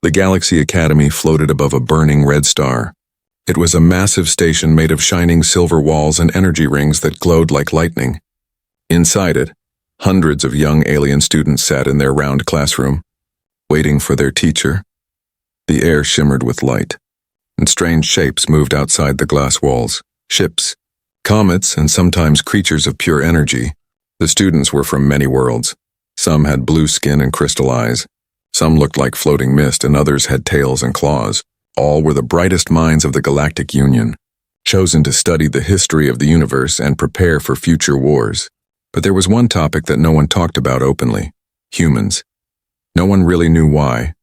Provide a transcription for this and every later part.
The Galaxy Academy floated above a burning red star. It was a massive station made of shining silver walls and energy rings that glowed like lightning. Inside it, hundreds of young alien students sat in their round classroom, waiting for their teacher. The air shimmered with light, and strange shapes moved outside the glass walls. Ships, comets, and sometimes creatures of pure energy. The students were from many worlds. Some had blue skin and crystal eyes. Some looked like floating mist, and others had tails and claws. All were the brightest minds of the Galactic Union, chosen to study the history of the universe and prepare for future wars. But there was one topic that no one talked about openly: humans. No one really knew why,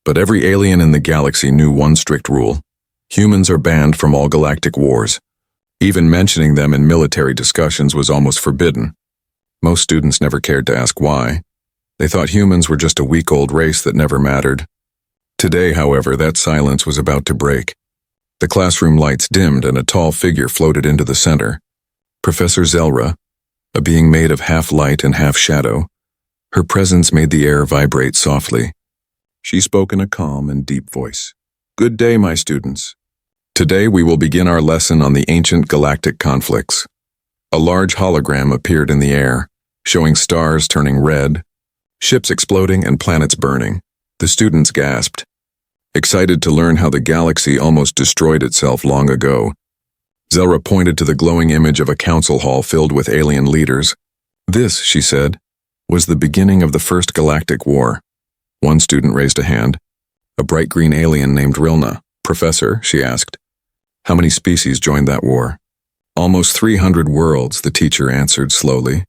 but every alien in the galaxy knew one strict rule: humans are banned from all galactic wars. Even mentioning them in military discussions was almost forbidden. Most students never cared to ask why. They thought humans were just a week-old race that never mattered. Today, however, that silence was about to break. The classroom lights dimmed and a tall figure floated into the center. Professor Zelra, a being made of half light and half shadow. Her presence made the air vibrate softly. She spoke in a calm and deep voice. "Good day, my students. Today we will begin our lesson on the ancient galactic conflicts." A large hologram appeared in the air, showing stars turning red, ships exploding, and planets burning. The students gasped, excited to learn how the galaxy almost destroyed itself long ago. Zelra pointed to the glowing image of a council hall filled with alien leaders. This, she said, was the beginning of the First Galactic War. One student raised a hand, a bright green alien named Rilna. "Professor," she asked, "how many species joined that war?" "Almost 300 worlds," the teacher answered slowly.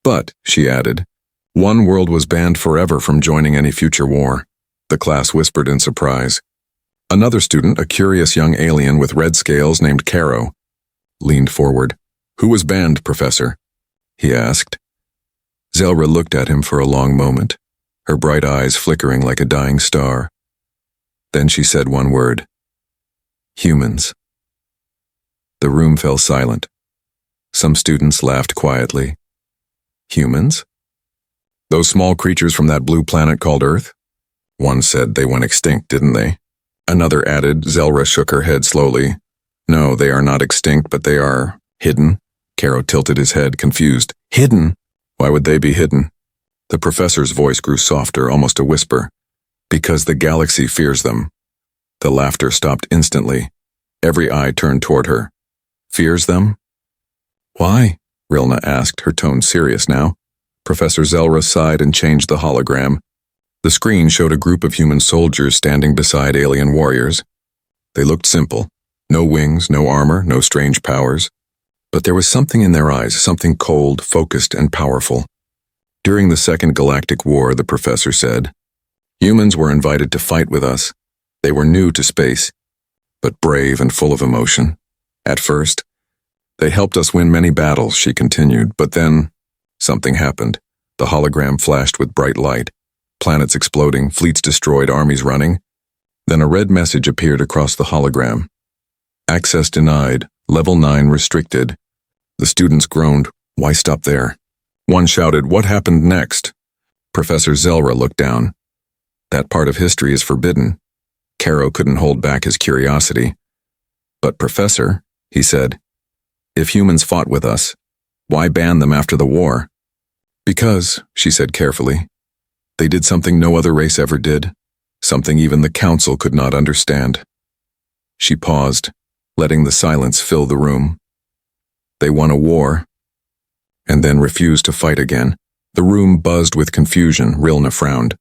"But," she added, "one world was banned forever from joining any future war." The class whispered in surprise. Another student, a curious young alien with red scales named Caro, leaned forward. "Who was banned, Professor?" he asked. Zelra looked at him for a long moment, her bright eyes flickering like a dying star. Then she said one word: "Humans." The room fell silent. Some students laughed quietly. "Humans? Those small creatures from that blue planet called Earth?" One said they went extinct, didn't they? Another added. Zelra shook her head slowly. "No, they are not extinct, but they are hidden." Caro tilted his head, confused. "Hidden? Why would they be hidden?" The professor's voice grew softer, almost a whisper. "Because the galaxy fears them." The laughter stopped instantly. Every eye turned toward her. "Fears them? Why?" Rilna asked, her tone serious now. Professor Zelra sighed and changed the hologram. The screen showed a group of human soldiers standing beside alien warriors. They looked simple. No wings, no armor, no strange powers. But there was something in their eyes, something cold, focused, and powerful. During the Second Galactic War, the professor said, humans were invited to fight with us. They were new to space, but brave and full of emotion. At first, they helped us win many battles, she continued, but then something happened. The hologram flashed with bright light. Planets exploding, fleets destroyed, armies running. Then a red message appeared across the hologram. "Access denied, level 9 restricted." The students groaned. "Why stop there?" One shouted, "What happened next?" Professor Zelra looked down. "That part of history is forbidden." Caro couldn't hold back his curiosity. "But Professor," he said, "if humans fought with us, why ban them after the war?" "Because," she said carefully, "they did something no other race ever did, something even the Council could not understand." She paused, letting the silence fill the room. "They won a war, and then refused to fight again." The room buzzed with confusion. Rilna frowned.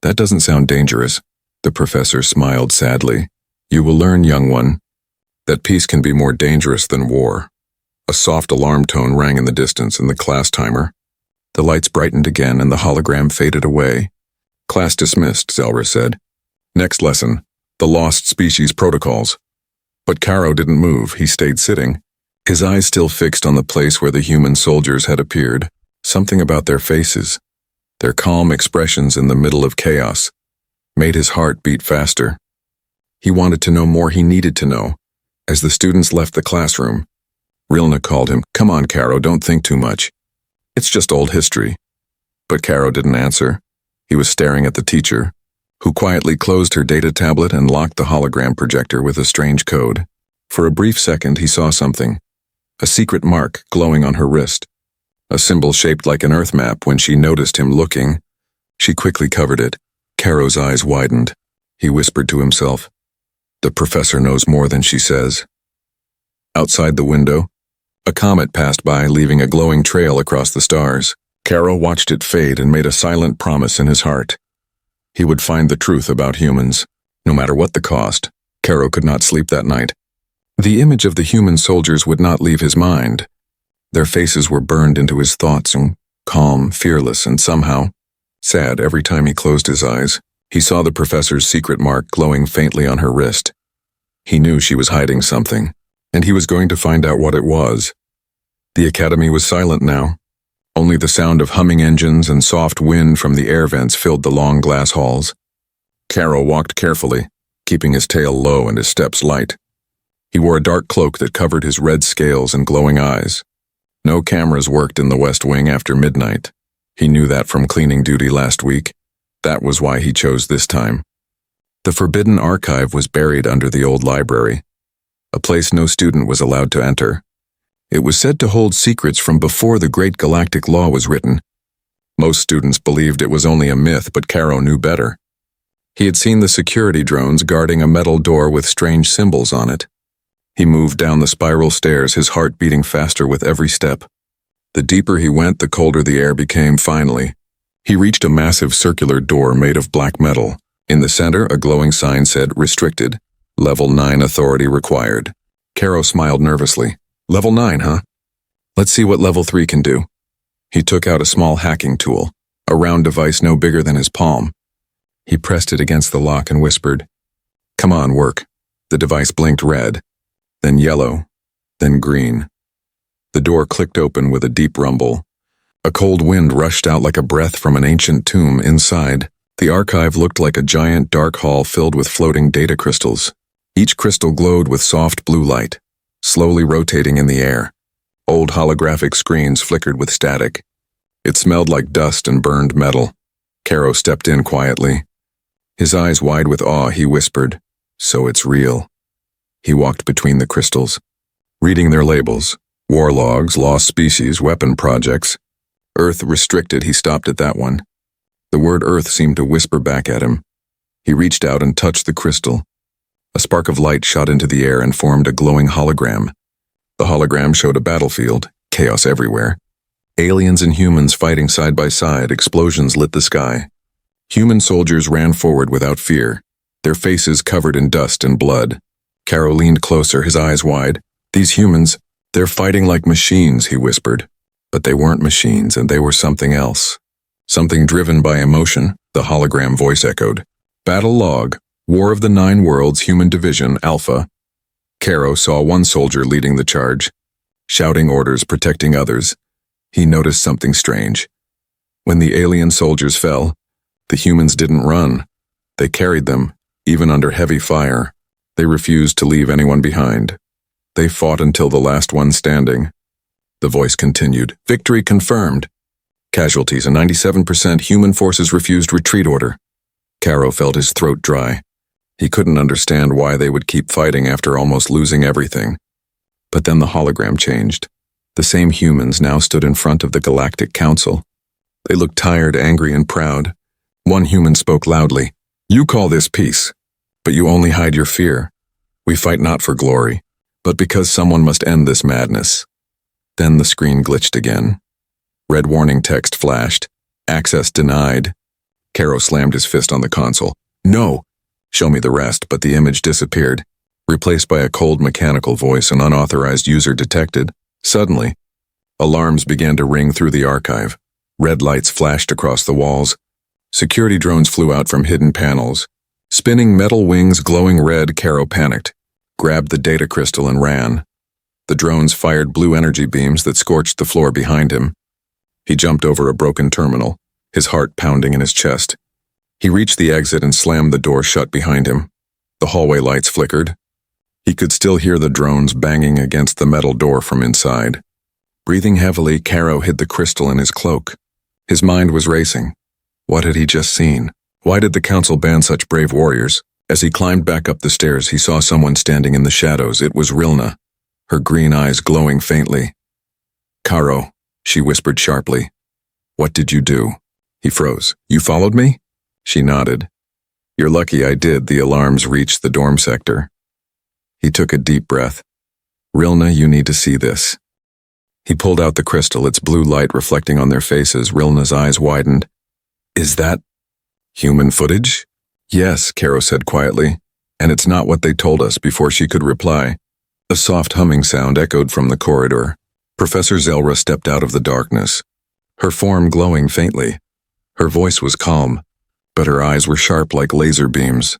"That doesn't sound dangerous." The professor smiled sadly. "You will learn, young one, that peace can be more dangerous than war." A soft alarm tone rang in the distance in the class timer. The lights brightened again and the hologram faded away. "Class dismissed," Zelra said. "Next lesson, the Lost Species Protocols." But Caro didn't move. He stayed sitting, his eyes still fixed on the place where the human soldiers had appeared. Something about their faces, their calm expressions in the middle of chaos, made his heart beat faster. He wanted to know more. He needed to know. As the students left the classroom, Rilna called him. "Come on, Caro, don't think too much. It's just old history." But Caro didn't answer. He was staring at the teacher, who quietly closed her data tablet and locked the hologram projector with a strange code. For a brief second, he saw something. A secret mark glowing on her wrist. A symbol shaped like an Earth map. When she noticed him looking, she quickly covered it. Caro's eyes widened. He whispered to himself, "The professor knows more than she says." Outside the window, a comet passed by, leaving a glowing trail across the stars. Caro watched it fade and made a silent promise in his heart. He would find the truth about humans, no matter what the cost. Caro could not sleep that night. The image of the human soldiers would not leave his mind. Their faces were burned into his thoughts, and calm, fearless, and somehow sad every time he closed his eyes. He saw the professor's secret mark glowing faintly on her wrist. He knew she was hiding something, and he was going to find out what it was. The academy was silent now. Only the sound of humming engines and soft wind from the air vents filled the long glass halls. Caro walked carefully, keeping his tail low and his steps light. He wore a dark cloak that covered his red scales and glowing eyes. No cameras worked in the West Wing after midnight. He knew that from cleaning duty last week. That was why he chose this time. The forbidden archive was buried under the old library, a place no student was allowed to enter. It was said to hold secrets from before the great galactic law was written. Most students believed it was only a myth, but Caro knew better. He had seen the security drones guarding a metal door with strange symbols on it. He moved down the spiral stairs, his heart beating faster with every step. The deeper he went, the colder the air became. Finally, he reached a massive circular door made of black metal. In the center, a glowing sign said, "Restricted. Level 9 authority required." Caro smiled nervously. "Level 9, huh? Let's see what Level 3 can do." He took out a small hacking tool, a round device no bigger than his palm. He pressed it against the lock and whispered, "Come on, work." The device blinked red, then yellow, then green. The door clicked open with a deep rumble. A cold wind rushed out like a breath from an ancient tomb. Inside, the archive looked like a giant dark hall filled with floating data crystals. Each crystal glowed with soft blue light, slowly rotating in the air. Old holographic screens flickered with static. It smelled like dust and burned metal. Caro stepped in quietly. His eyes wide with awe, he whispered, "So it's real." He walked between the crystals, reading their labels: war logs, lost species, weapon projects. Earth restricted. He stopped at that one. The word Earth seemed to whisper back at him. He reached out and touched the crystal. A spark of light shot into the air and formed a glowing hologram. The hologram showed a battlefield, chaos everywhere. Aliens and humans fighting side by side, explosions lit the sky. Human soldiers ran forward without fear, their faces covered in dust and blood. Caro leaned closer, his eyes wide. "These humans, they're fighting like machines," he whispered. But they weren't machines, and they were something else. Something driven by emotion, the hologram voice echoed. "Battle log, War of the 9 Worlds, Human Division, Alpha." Caro saw one soldier leading the charge, shouting orders, protecting others. He noticed something strange. When the alien soldiers fell, the humans didn't run. They carried them, even under heavy fire. They refused to leave anyone behind. They fought until the last one standing. The voice continued, "Victory confirmed. Casualties, a 97%. Human forces refused retreat order." Caro felt his throat dry. He couldn't understand why they would keep fighting after almost losing everything. But then the hologram changed. The same humans now stood in front of the Galactic Council. They looked tired, angry, and proud. One human spoke loudly, "You call this peace, but you only hide your fear. We fight not for glory, but because someone must end this madness." Then the screen glitched again. Red warning text flashed. "Access denied." Caro slammed his fist on the console. "No! Show me the rest," but the image disappeared, replaced by a cold mechanical voice. An unauthorized user detected. Suddenly, alarms began to ring through the archive. Red lights flashed across the walls. Security drones flew out from hidden panels. Spinning metal wings glowing red, Caro panicked, grabbed the data crystal and ran. The drones fired blue energy beams that scorched the floor behind him. He jumped over a broken terminal, his heart pounding in his chest. He reached the exit and slammed the door shut behind him. The hallway lights flickered. He could still hear the drones banging against the metal door from inside. Breathing heavily, Caro hid the crystal in his cloak. His mind was racing. What had he just seen? Why did the council ban such brave warriors? As he climbed back up the stairs, he saw someone standing in the shadows. It was Rilna, her green eyes glowing faintly. "Caro," she whispered sharply. "What did you do?" He froze. "You followed me?" She nodded. "You're lucky I did." The alarms reached the dorm sector. He took a deep breath. "Rilna, you need to see this." He pulled out the crystal, its blue light reflecting on their faces. Rilna's eyes widened. "Is that human footage?" "Yes," Caro said quietly, "and it's not what they told us." Before she could reply, a soft humming sound echoed from the corridor. Professor Zelra stepped out of the darkness, her form glowing faintly. Her voice was calm, but her eyes were sharp like laser beams.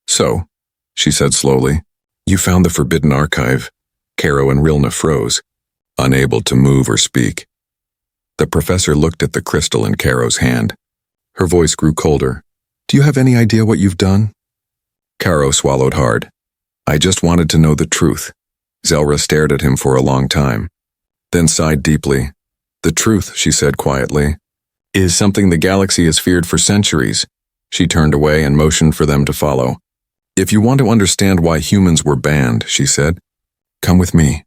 "So," she said slowly, "you found the forbidden archive." Caro and Rilna froze, unable to move or speak. The professor looked at the crystal in Caro's hand. Her voice grew colder. "Do you have any idea what you've done?" Caro swallowed hard. "I just wanted to know the truth." Zelra stared at him for a long time, then sighed deeply. "The truth," she said quietly, "is something the galaxy has feared for centuries." She turned away and motioned for them to follow. "If you want to understand why humans were banned," she said, "come with me."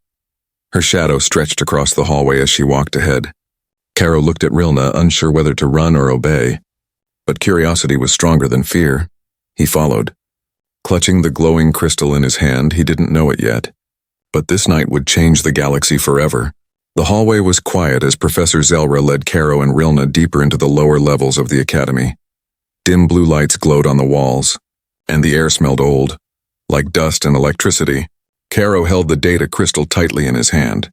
Her shadow stretched across the hallway as she walked ahead. Caro looked at Rilna, unsure whether to run or obey. But curiosity was stronger than fear. He followed. Clutching the glowing crystal in his hand, he didn't know it yet. But this night would change the galaxy forever. The hallway was quiet as Professor Zelra led Caro and Rilna deeper into the lower levels of the academy. Dim blue lights glowed on the walls, and the air smelled old, like dust and electricity. Caro held the data crystal tightly in his hand.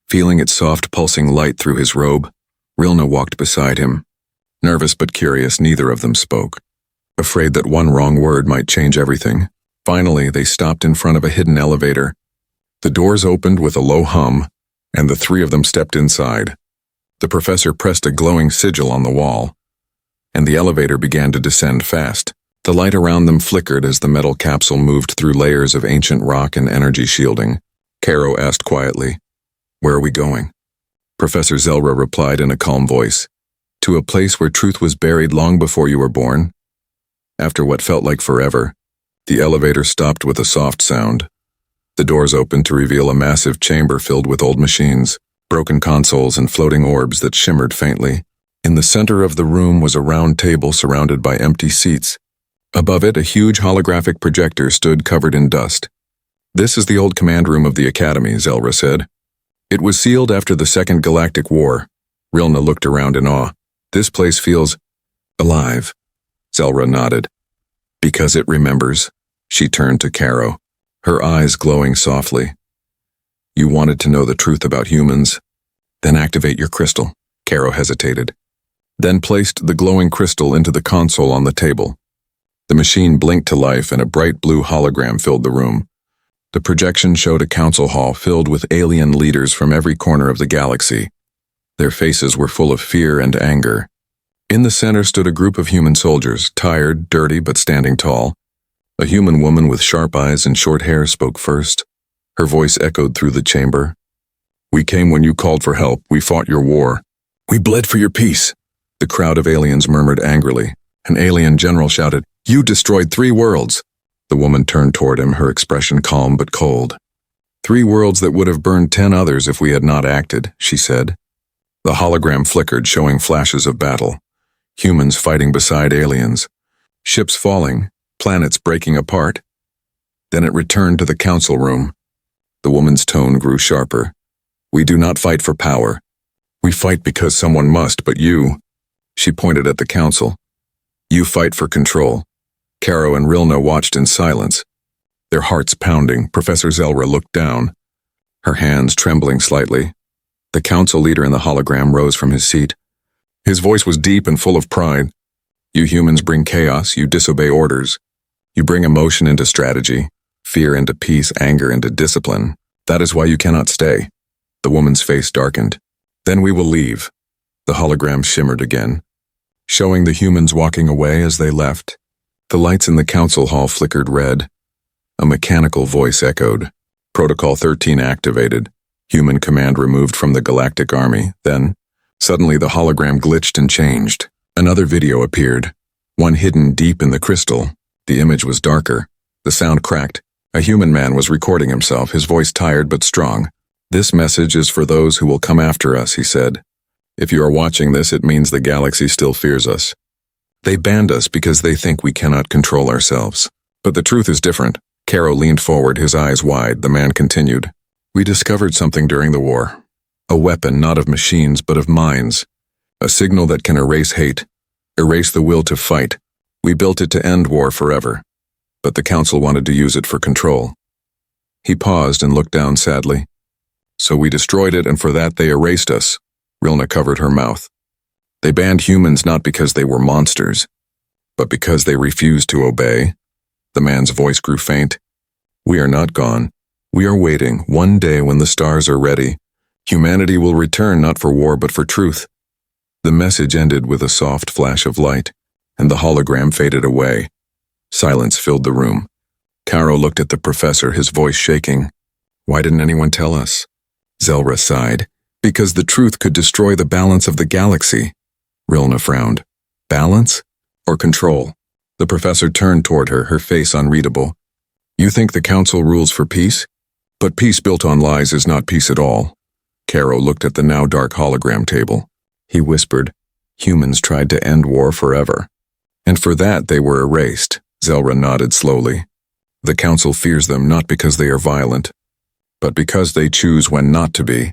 Feeling its soft pulsing light through his robe, Rilna walked beside him. Nervous but curious, neither of them spoke, afraid that one wrong word might change everything. Finally, they stopped in front of a hidden elevator. The doors opened with a low hum, and the three of them stepped inside. The professor pressed a glowing sigil on the wall, and the elevator began to descend fast. The light around them flickered as the metal capsule moved through layers of ancient rock and energy shielding. Caro asked quietly, "Where are we going?" Professor Zelra replied in a calm voice, "To a place where truth was buried long before you were born." After what felt like forever, the elevator stopped with a soft sound. The doors opened to reveal a massive chamber filled with old machines, broken consoles, and floating orbs that shimmered faintly. In the center of the room was a round table surrounded by empty seats. Above it, a huge holographic projector stood covered in dust. "This is the old command room of the Academy," Zelra said. "It was sealed after the Second Galactic War." Rilna looked around in awe. "This place feels alive." Zelra nodded. "Because it remembers." She turned to Caro, her eyes glowing softly. "You wanted to know the truth about humans? Then activate your crystal." Caro hesitated, then placed the glowing crystal into the console on the table. The machine blinked to life and a bright blue hologram filled the room. The projection showed a council hall filled with alien leaders from every corner of the galaxy. Their faces were full of fear and anger. In the center stood a group of human soldiers, tired, dirty, but standing tall. A human woman with sharp eyes and short hair spoke first. Her voice echoed through the chamber. "We came when you called for help. We fought your war. We bled for your peace." The crowd of aliens murmured angrily. An alien general shouted, "You destroyed 3 worlds." The woman turned toward him, her expression calm but cold. "3 worlds that would have burned 10 others if we had not acted," she said. The hologram flickered, showing flashes of battle. Humans fighting beside aliens. Ships falling, planets breaking apart. Then it returned to the council room. The woman's tone grew sharper. "We do not fight for power. We fight because someone must, but you," she pointed at the council, "you fight for control." Caro and Rilna watched in silence, their hearts pounding. Professor Zelra looked down, her hands trembling slightly. The council leader in the hologram rose from his seat. His voice was deep and full of pride. "You humans bring chaos, you disobey orders. You bring emotion into strategy, fear into peace, anger into discipline. That is why you cannot stay." The woman's face darkened. "Then we will leave." The hologram shimmered again, showing the humans walking away as they left. The lights in the council hall flickered red. A mechanical voice echoed. "Protocol 13 activated. Human command removed from the Galactic Army." Then, suddenly the hologram glitched and changed. Another video appeared. one hidden deep in the crystal. The image was darker. The sound cracked. A human man was recording himself, his voice tired but strong. "This message is for those who will come after us," he said. "If you are watching this, it means the galaxy still fears us. They banned us because they think we cannot control ourselves. But the truth is different." Caro leaned forward, his eyes wide. The man continued. "We discovered something during the war. A weapon not of machines but of minds. A signal that can erase hate, erase the will to fight. We built it to end war forever. But the Council wanted to use it for control." He paused and looked down sadly. "So we destroyed it, and for that they erased us." Rilna covered her mouth. "They banned humans not because they were monsters, but because they refused to obey." The man's voice grew faint. "We are not gone. We are waiting. One day when the stars are ready, humanity will return not for war but for truth." The message ended with a soft flash of light, and the hologram faded away. Silence filled the room. Caro looked at the professor, his voice shaking. "Why didn't anyone tell us?" Zelra sighed. "Because the truth could destroy the balance of the galaxy." Rilna frowned. "Balance or control?" The professor turned toward her, her face unreadable. "You think the Council rules for peace? But peace built on lies is not peace at all." Caro looked at the now dark hologram table. He whispered, "Humans tried to end war forever. And for that they were erased." Zelra nodded slowly. "The Council fears them not because they are violent, but because they choose when not to be."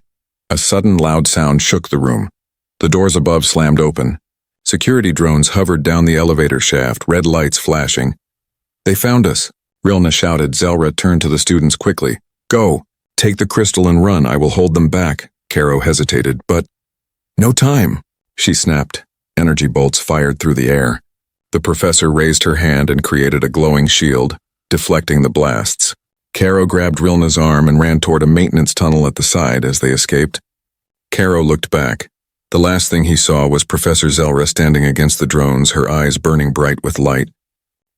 A sudden loud sound shook the room. The doors above slammed open. Security drones hovered down the elevator shaft, red lights flashing. "They found us," Rilna shouted. Zelra turned to the students quickly. "Go! Take the crystal and run. I will hold them back." Caro hesitated, "But no time," she snapped. Energy bolts fired through the air. The professor raised her hand and created a glowing shield, deflecting the blasts. Caro grabbed Rilna's arm and ran toward a maintenance tunnel at the side as they escaped. Caro looked back. The last thing he saw was Professor Zelra standing against the drones, her eyes burning bright with light.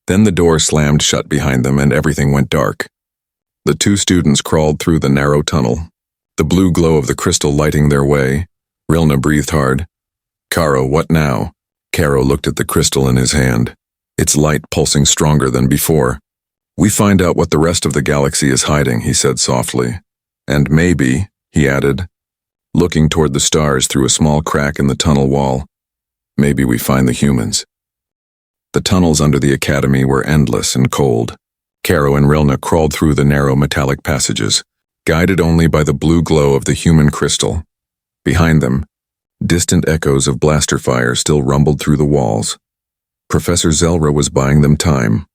Then the door slammed shut behind them and everything went dark. The two students crawled through the narrow tunnel, the blue glow of the crystal lighting their way. Rilna breathed hard. "Caro, what now?" Caro looked at the crystal in his hand, its light pulsing stronger than before. "We find out what the rest of the galaxy is hiding," he said softly. "And maybe," he added, looking toward the stars through a small crack in the tunnel wall, "maybe we find the humans." The tunnels under the academy were endless and cold. Caro and Rilna crawled through the narrow metallic passages, guided only by the blue glow of the human crystal. Behind them, distant echoes of blaster fire still rumbled through the walls. Professor Zelra was buying them time,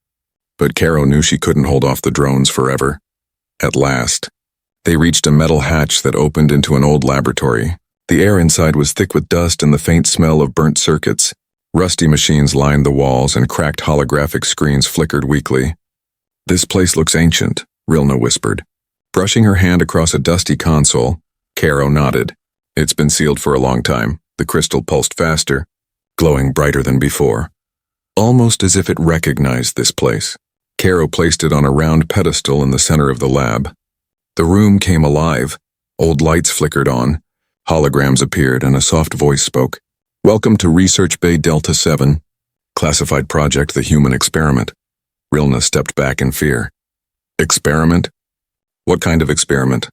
but Caro knew she couldn't hold off the drones forever. At last, they reached a metal hatch that opened into an old laboratory. The air inside was thick with dust and the faint smell of burnt circuits. Rusty machines lined the walls and cracked holographic screens flickered weakly. "This place looks ancient," Rilna whispered. Brushing her hand across a dusty console, Caro nodded. "It's been sealed for a long time." The crystal pulsed faster, glowing brighter than before, almost as if it recognized this place. Caro placed it on a round pedestal in the center of the lab. The room came alive. Old lights flickered on, holograms appeared, and a soft voice spoke. "Welcome to Research Bay Delta 7. Classified project, the human experiment." Rilna stepped back in fear. "Experiment? What kind of experiment?"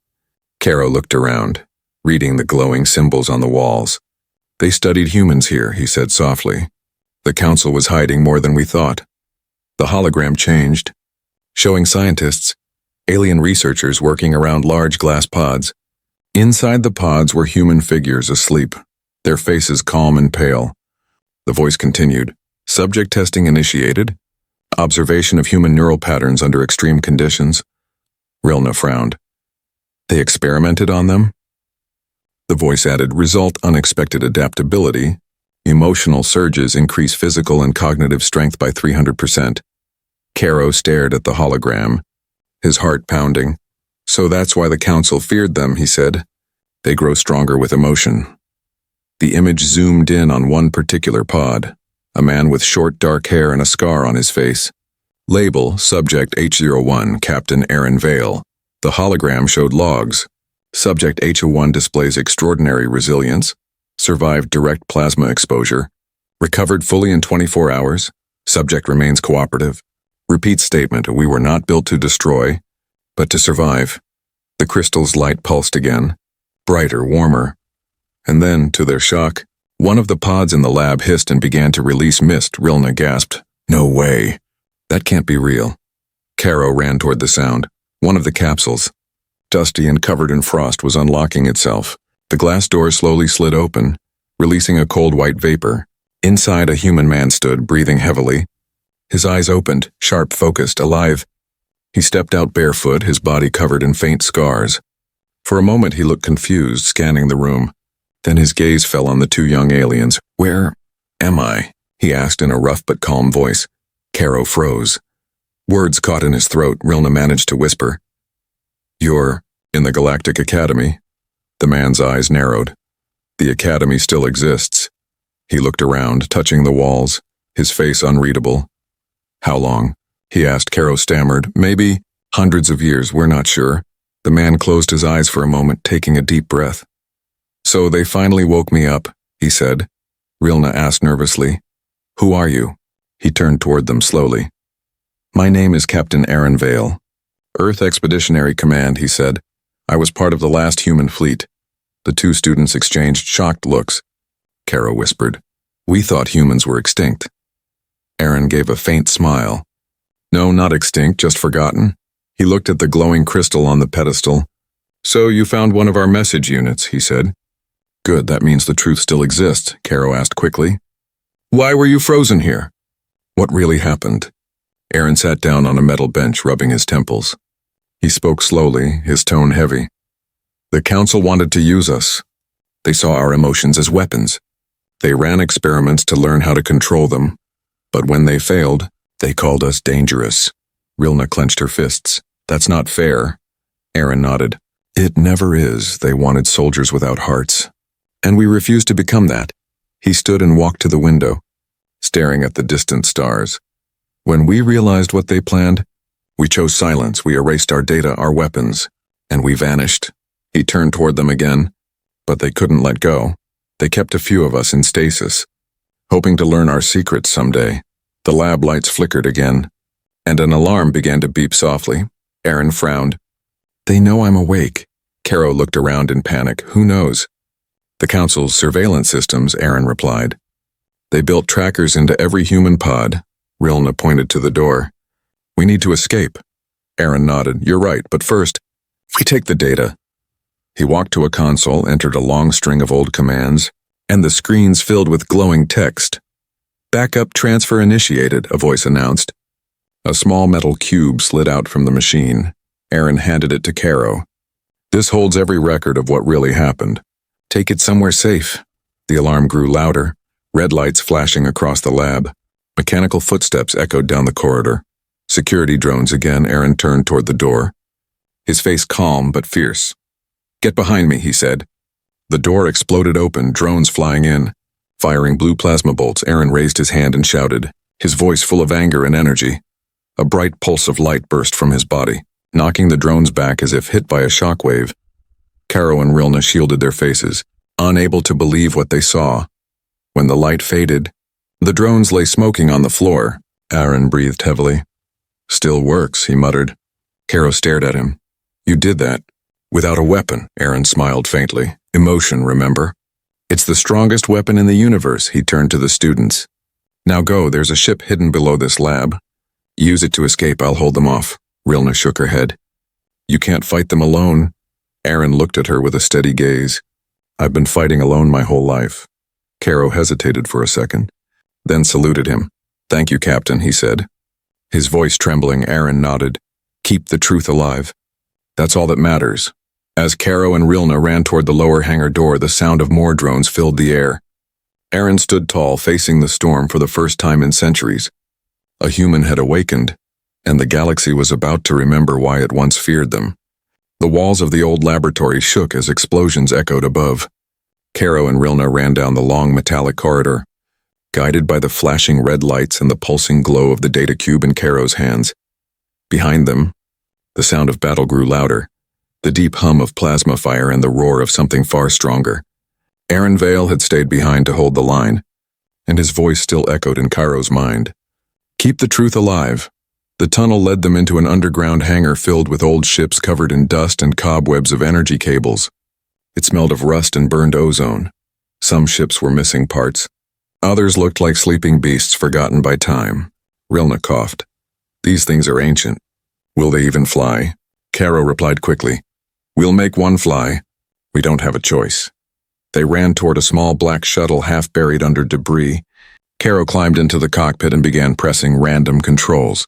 Caro looked around, reading the glowing symbols on the walls. "They studied humans here," he said softly. "The Council was hiding more than we thought." The hologram changed, showing scientists, alien researchers working around large glass pods. Inside the pods were human figures asleep, their faces calm and pale. The voice continued. "Subject testing initiated. Observation of human neural patterns under extreme conditions." Rilna frowned. "They experimented on them?" The voice added, "Result unexpected adaptability. Emotional surges increase physical and cognitive strength by 300%. Caro stared at the hologram, his heart pounding. "So that's why the Council feared them," he said. "They grow stronger with emotion." The image zoomed in on one particular pod, a man with short dark hair and a scar on his face. Label, Subject H01, Captain Aaron Vale. The hologram showed logs. Subject H01 displays extraordinary resilience, survived direct plasma exposure, recovered fully in 24 hours, Subject remains cooperative. Repeat statement, we were not built to destroy, but to survive. The crystal's light pulsed again, brighter, warmer. And then, to their shock, one of the pods in the lab hissed and began to release mist. Rilna gasped. No way. That can't be real. Caro ran toward the sound. One of the capsules, dusty and covered in frost, was unlocking itself. The glass door slowly slid open, releasing a cold white vapor. Inside, a human man stood, breathing heavily. His eyes opened, sharp, focused, alive. He stepped out barefoot, his body covered in faint scars. For a moment he looked confused, scanning the room. Then his gaze fell on the two young aliens. Where am I? He asked in a rough but calm voice. Caro froze. Words caught in his throat. Rilna managed to whisper. You're in the Galactic Academy. The man's eyes narrowed. The Academy still exists. He looked around, touching the walls, his face unreadable. How long? He asked. Caro stammered. Maybe hundreds of years, we're not sure. The man closed his eyes for a moment, taking a deep breath. So they finally woke me up, he said. Rilna asked nervously. Who are you? He turned toward them slowly. My name is Captain Aaron Vale. Earth Expeditionary Command, he said. I was part of the last human fleet. The two students exchanged shocked looks. Caro whispered. We thought humans were extinct. Aaron gave a faint smile. No, not extinct, just forgotten. He looked at the glowing crystal on the pedestal. So you found one of our message units, he said. Good, that means the truth still exists, Caro asked quickly. Why were you frozen here? What really happened? Aaron sat down on a metal bench, rubbing his temples. He spoke slowly, his tone heavy. The Council wanted to use us. They saw our emotions as weapons. They ran experiments to learn how to control them. But when they failed, they called us dangerous. Rilna clenched her fists. That's not fair. Aaron nodded. It never is. They wanted soldiers without hearts. And we refused to become that. He stood and walked to the window, staring at the distant stars. When we realized what they planned, we chose silence. We erased our data, our weapons, and we vanished. He turned toward them again, but they couldn't let go. They kept a few of us in stasis, hoping to learn our secrets someday. The lab lights flickered again, and an alarm began to beep softly. Aaron frowned. They know I'm awake. Caro looked around in panic. Who knows? The Council's surveillance systems, Aaron replied. They built trackers into every human pod. Rilna pointed to the door. We need to escape. Aaron nodded. You're right, but first, we take the data. He walked to a console, entered a long string of old commands, and the screens filled with glowing text. Backup transfer initiated, a voice announced. A small metal cube slid out from the machine. Aaron handed it to Caro. This holds every record of what really happened. Take it somewhere safe. The alarm grew louder, red lights flashing across the lab. Mechanical footsteps echoed down the corridor. Security drones again. Aaron turned toward the door, his face calm but fierce. Get behind me, he said. The door exploded open, drones flying in. Firing blue plasma bolts, Aaron raised his hand and shouted, his voice full of anger and energy. A bright pulse of light burst from his body, knocking the drones back as if hit by a shockwave. Caro and Rilna shielded their faces, unable to believe what they saw. When the light faded, the drones lay smoking on the floor. Aaron breathed heavily. Still works, he muttered. Caro stared at him. You did that. Without a weapon, Aaron smiled faintly. Emotion, remember? It's the strongest weapon in the universe, he turned to the students. Now go, there's a ship hidden below this lab. Use it to escape, I'll hold them off. Rilna shook her head. You can't fight them alone. Aaron looked at her with a steady gaze. I've been fighting alone my whole life. Caro hesitated for a second, then saluted him. Thank you, Captain, he said. His voice trembling, Aaron nodded. Keep the truth alive. That's all that matters. As Caro and Rilna ran toward the lower hangar door, the sound of more drones filled the air. Aaron stood tall, facing the storm for the first time in centuries. A human had awakened, and the galaxy was about to remember why it once feared them. The walls of the old laboratory shook as explosions echoed above. Caro and Rilna ran down the long metallic corridor, guided by the flashing red lights and the pulsing glow of the data cube in Caro's hands. Behind them, the sound of battle grew louder, the deep hum of plasma fire and the roar of something far stronger. Aaron Vale had stayed behind to hold the line, and his voice still echoed in Caro's mind. Keep the truth alive. The tunnel led them into an underground hangar filled with old ships covered in dust and cobwebs of energy cables. It smelled of rust and burned ozone. Some ships were missing parts. Others looked like sleeping beasts forgotten by time. Rilna coughed. These things are ancient. Will they even fly? Caro replied quickly. We'll make one fly. We don't have a choice. They ran toward a small black shuttle half buried under debris. Caro climbed into the cockpit and began pressing random controls.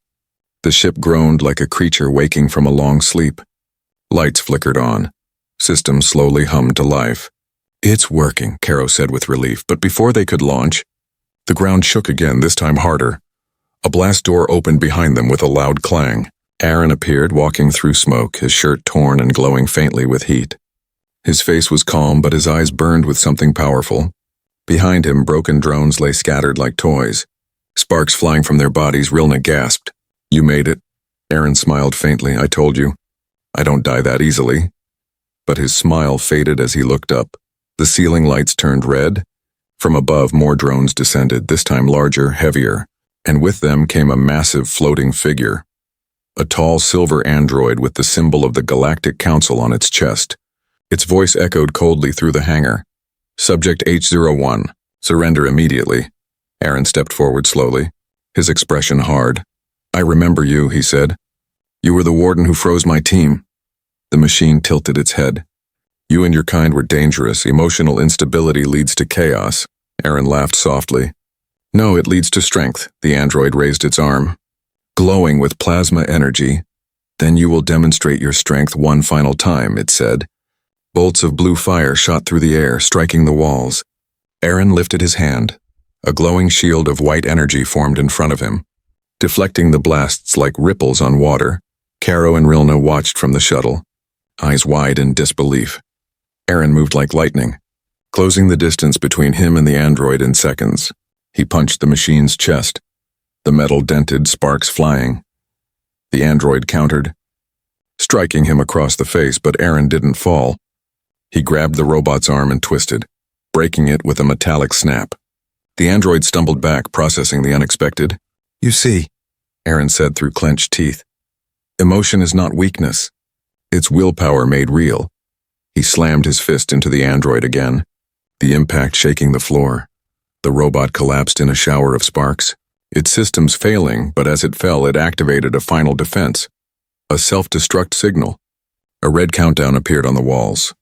The ship groaned like a creature waking from a long sleep. Lights flickered on. Systems slowly hummed to life. It's working, Caro said with relief, but before they could launch, the ground shook again, this time harder. A blast door opened behind them with a loud clang. Aaron appeared, walking through smoke, his shirt torn and glowing faintly with heat. His face was calm, but his eyes burned with something powerful. Behind him, broken drones lay scattered like toys. Sparks flying from their bodies, Rilna gasped. You made it. Aaron smiled faintly. I told you. I don't die that easily. But his smile faded as he looked up. The ceiling lights turned red. From above, more drones descended, this time larger, heavier, and with them came a massive floating figure. A tall silver android with the symbol of the Galactic Council on its chest. Its voice echoed coldly through the hangar. Subject H01, surrender immediately. Aaron stepped forward slowly, his expression hard. I remember you, he said. You were the warden who froze my team. The machine tilted its head. You and your kind were dangerous. Emotional instability leads to chaos. Aaron laughed softly. No, it leads to strength. The android raised its arm. Glowing with plasma energy. Then you will demonstrate your strength one final time, it said. Bolts of blue fire shot through the air, striking the walls. Aaron lifted his hand. A glowing shield of white energy formed in front of him. Deflecting the blasts like ripples on water, Caro and Rilna watched from the shuttle, eyes wide in disbelief. Aaron moved like lightning, closing the distance between him and the android in seconds. He punched the machine's chest. The metal dented, sparks flying. The android countered, striking him across the face, but Aaron didn't fall. He grabbed the robot's arm and twisted, breaking it with a metallic snap. The android stumbled back, processing the unexpected. You see, Aaron said through clenched teeth. Emotion is not weakness. It's willpower made real. He slammed his fist into the android again, the impact shaking the floor. The robot collapsed in a shower of sparks, its systems failing, but as it fell, it activated a final defense. A self-destruct signal. A red countdown appeared on the walls.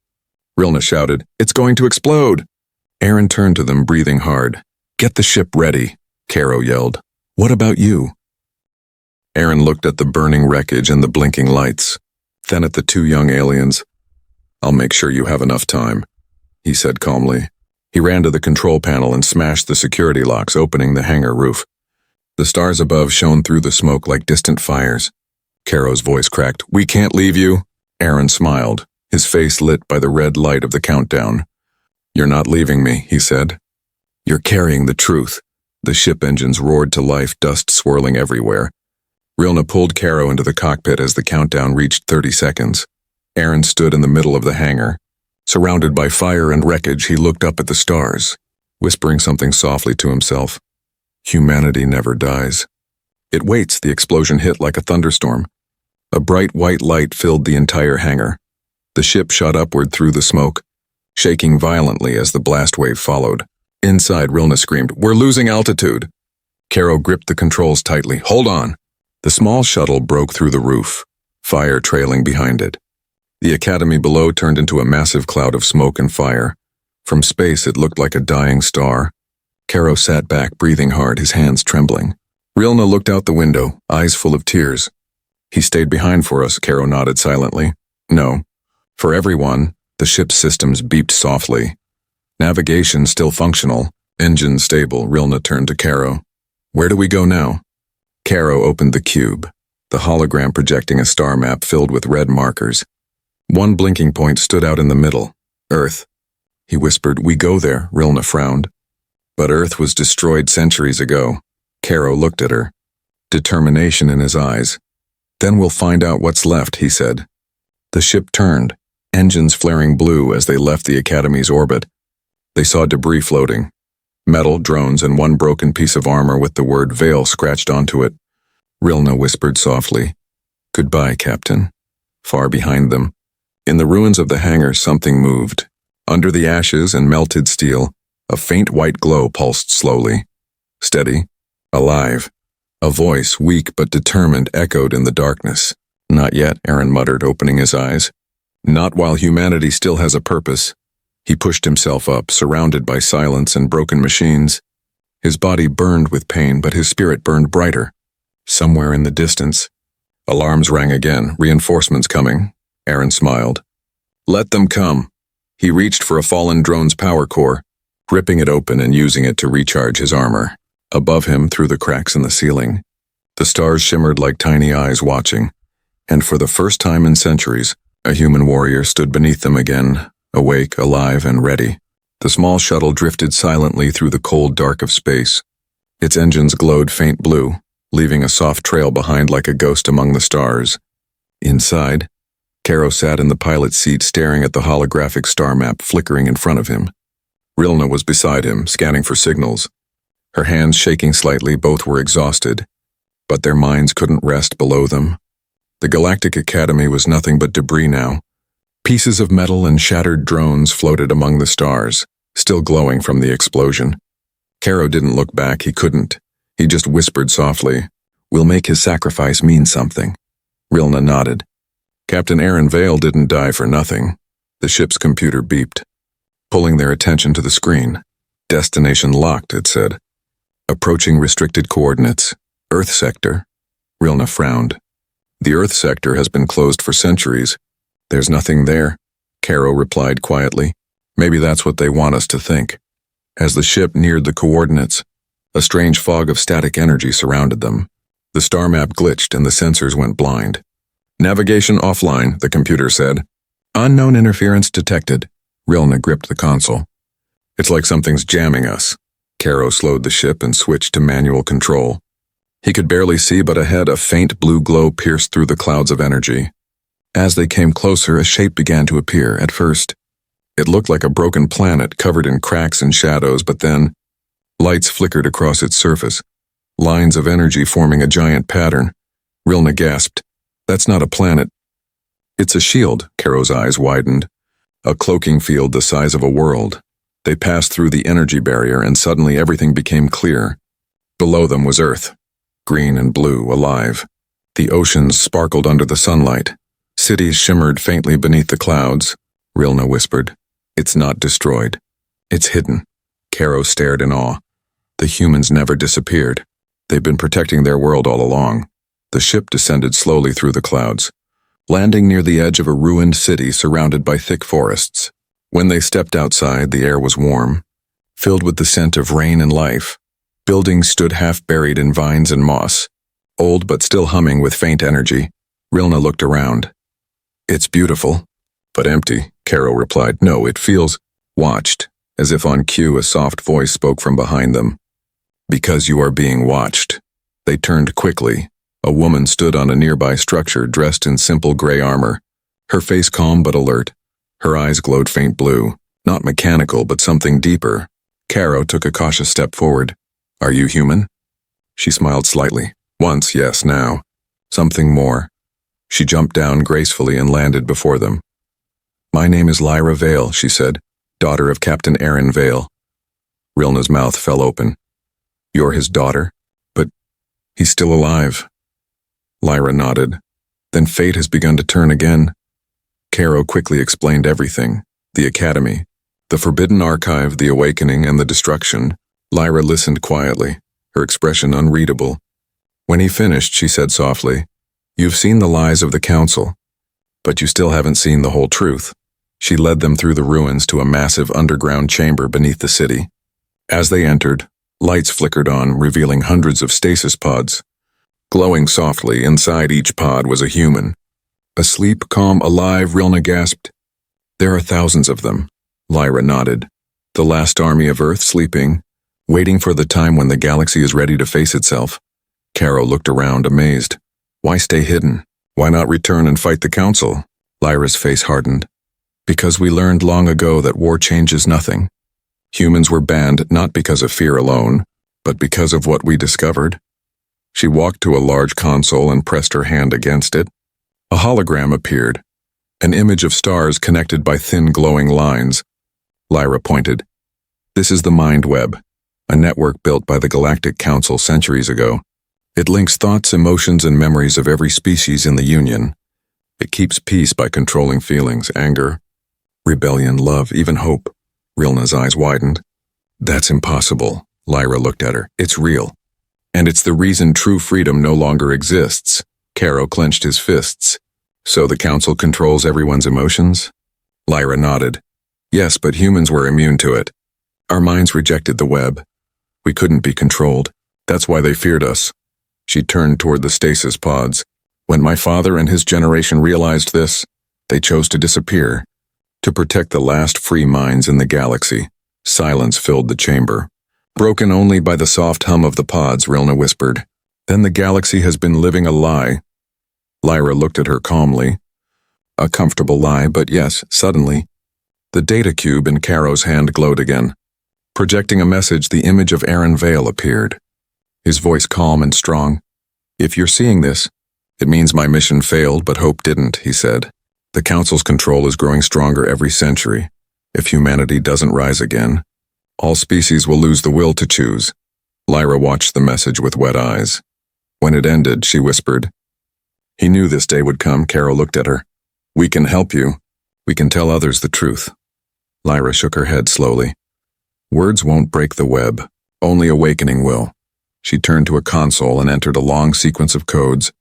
Rilna shouted, It's going to explode! Aaron turned to them, breathing hard. Get the ship ready, Caro yelled. What about you? Aaron looked at the burning wreckage and the blinking lights, then at the two young aliens. I'll make sure you have enough time, he said calmly. He ran to the control panel and smashed the security locks, opening the hangar roof. The stars above shone through the smoke like distant fires. Caro's voice cracked. We can't leave you. Aaron smiled, his face lit by the red light of the countdown. You're not leaving me, he said. You're carrying the truth. The ship engines roared to life, dust swirling everywhere. Rilna pulled Caro into the cockpit as the countdown reached 30 seconds. Aaron stood in the middle of the hangar. Surrounded by fire and wreckage, he looked up at the stars, whispering something softly to himself. Humanity never dies. It waits, the explosion hit like a thunderstorm. A bright white light filled the entire hangar. The ship shot upward through the smoke, shaking violently as the blast wave followed. Inside, Rilna screamed, We're losing altitude. Caro gripped the controls tightly. Hold on. The small shuttle broke through the roof, fire trailing behind it. The academy below turned into a massive cloud of smoke and fire. From space, it looked like a dying star. Caro sat back, breathing hard, his hands trembling. Rilna looked out the window, eyes full of tears. He stayed behind for us, Caro nodded silently. No. For everyone, the ship's systems beeped softly. Navigation still functional, engine stable. Rilna turned to Caro. Where do we go now? Caro opened the cube, the hologram projecting a star map filled with red markers. One blinking point stood out in the middle. Earth. He whispered, We go there, Rilna frowned. But Earth was destroyed centuries ago. Caro looked at her, determination in his eyes. Then we'll find out what's left, he said. The ship turned, engines flaring blue as they left the Academy's orbit. They saw debris floating, Metal, drones, and one broken piece of armor with the word Veil scratched onto it. Rilna whispered softly, "Goodbye, Captain." Far behind them, in the ruins of the hangar, something moved. Under the ashes and melted steel, a faint white glow pulsed slowly. Steady, alive. A voice, weak but determined, echoed in the darkness. "Not yet," Aaron muttered, opening his eyes. "Not while humanity still has a purpose." He pushed himself up, surrounded by silence and broken machines. His body burned with pain, but his spirit burned brighter. Somewhere in the distance, alarms rang again. "Reinforcements coming." Aaron smiled. "Let them come." He reached for a fallen drone's power core, ripping it open and using it to recharge his armor. Above him, through the cracks in the ceiling, the stars shimmered like tiny eyes watching, and for the first time in centuries, a human warrior stood beneath them again, awake, alive, and ready. The small shuttle drifted silently through the cold dark of space. Its engines glowed faint blue, leaving a soft trail behind like a ghost among the stars. Inside, Caro sat in the pilot's seat, staring at the holographic star map flickering in front of him. Rilna was beside him, scanning for signals. Her hands shaking slightly, both were exhausted, but their minds couldn't rest below them. The Galactic Academy was nothing but debris now. Pieces of metal and shattered drones floated among the stars, still glowing from the explosion. Caro didn't look back, he couldn't. He just whispered softly, "We'll make his sacrifice mean something." Rilna nodded. Captain Aaron Vale didn't die for nothing. The ship's computer beeped, pulling their attention to the screen. "Destination locked," it said. "Approaching restricted coordinates. Earth sector." Rilna frowned. "The Earth sector has been closed for centuries. There's nothing there," Caro replied quietly. "Maybe that's what they want us to think." As the ship neared the coordinates, a strange fog of static energy surrounded them. The star map glitched and the sensors went blind. "Navigation offline," the computer said. "Unknown interference detected." Rilna gripped the console. "It's like something's jamming us." Caro slowed the ship and switched to manual control. He could barely see, but ahead a faint blue glow pierced through the clouds of energy. As they came closer, a shape began to appear. At first, it looked like a broken planet covered in cracks and shadows, but then lights flickered across its surface, lines of energy forming a giant pattern. Rilna gasped. "That's not a planet." "It's a shield," Caro's eyes widened. "A cloaking field the size of a world." They passed through the energy barrier, and suddenly everything became clear. Below them was Earth, green and blue, alive. The oceans sparkled under the sunlight. Cities shimmered faintly beneath the clouds. Rilna whispered, "It's not destroyed. It's hidden." Caro stared in awe. The humans never disappeared. They've been protecting their world all along. The ship descended slowly through the clouds, landing near the edge of a ruined city surrounded by thick forests. When they stepped outside, the air was warm, filled with the scent of rain and life. Buildings stood half buried in vines and moss, old but still humming with faint energy. Rilna looked around. "It's beautiful, but empty," Caro replied. "No, it feels watched." As if on cue, a soft voice spoke from behind them. "Because you are being watched." They turned quickly. A woman stood on a nearby structure, dressed in simple gray armor, her face calm but alert. Her eyes glowed faint blue, not mechanical but something deeper. Caro took a cautious step forward. "Are you human?" She smiled slightly. "Once, yes, now. Something more." She jumped down gracefully and landed before them. "My name is Lyra Vale," she said, "daughter of Captain Aaron Vale." Rilna's mouth fell open. "You're his daughter? But he's still alive." Lyra nodded. "Then fate has begun to turn again." Caro quickly explained everything. The academy, the forbidden archive, the awakening, and the destruction. Lyra listened quietly, her expression unreadable. When he finished, she said softly, "You've seen the lies of the council, but you still haven't seen the whole truth." She led them through the ruins to a massive underground chamber beneath the city. As they entered, lights flickered on, revealing hundreds of stasis pods. Glowing softly, inside each pod was a human. "Asleep, calm, alive," Rilna gasped. "There are thousands of them," Lyra nodded. "The last army of Earth sleeping, waiting for the time when the galaxy is ready to face itself." Caro looked around, amazed. "Why stay hidden? Why not return and fight the council?" Lyra's face hardened. "Because we learned long ago that war changes nothing. Humans were banned not because of fear alone, but because of what we discovered. She walked to a large console and pressed her hand against it. A hologram appeared, an image of stars connected by thin glowing lines. Lyra pointed. This is the Mind Web, a network built by the Galactic Council centuries ago. It links thoughts, emotions, and memories of every species in the Union. It keeps peace by controlling feelings, anger, rebellion, love, even hope. Rilna's eyes widened. That's impossible. Lyra looked at her. It's real. And it's the reason true freedom no longer exists. Caro clenched his fists. So the Council controls everyone's emotions? Lyra nodded. Yes, but humans were immune to it. Our minds rejected the web. We couldn't be controlled. That's why they feared us. She turned toward the stasis pods. When my father and his generation realized this, they chose to disappear. To protect the last free minds in the galaxy. Silence filled the chamber. Broken only by the soft hum of the pods, Rilna whispered. Then the galaxy has been living a lie. Lyra looked at her calmly. A comfortable lie, but yes, suddenly. The data cube in Caro's hand glowed again. Projecting a message, the image of Aaron Vale appeared. His voice calm and strong. If you're seeing this, it means my mission failed, but hope didn't, he said. The Council's control is growing stronger every century. If humanity doesn't rise again, all species will lose the will to choose. Lyra watched the message with wet eyes. When it ended, she whispered. He knew this day would come. Caro looked at her. We can help you. We can tell others the truth. Lyra shook her head slowly. Words won't break the web. Only awakening will. She turned to a console and entered a long sequence of codes.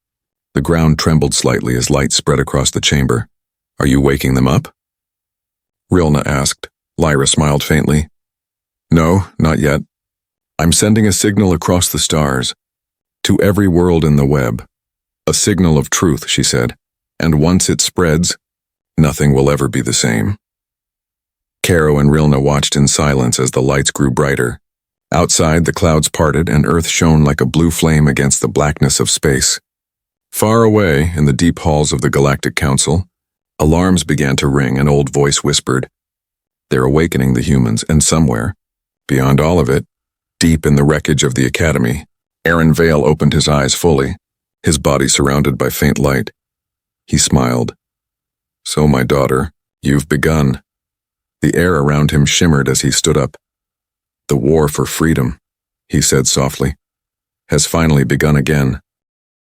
The ground trembled slightly as light spread across the chamber. Are you waking them up? Rilna asked. Lyra smiled faintly. No, not yet. I'm sending a signal across the stars. To every world in the web. A signal of truth, she said. And once it spreads, nothing will ever be the same. Caro and Rilna watched in silence as the lights grew brighter. Outside, the clouds parted and Earth shone like a blue flame against the blackness of space. Far away, in the deep halls of the Galactic Council, alarms began to ring. An old voice whispered, They're awakening the humans, and somewhere, beyond all of it, deep in the wreckage of the Academy, Aaron Vale opened his eyes fully, his body surrounded by faint light. He smiled. So, my daughter, you've begun. The air around him shimmered as he stood up. The war for freedom, he said softly, has finally begun again.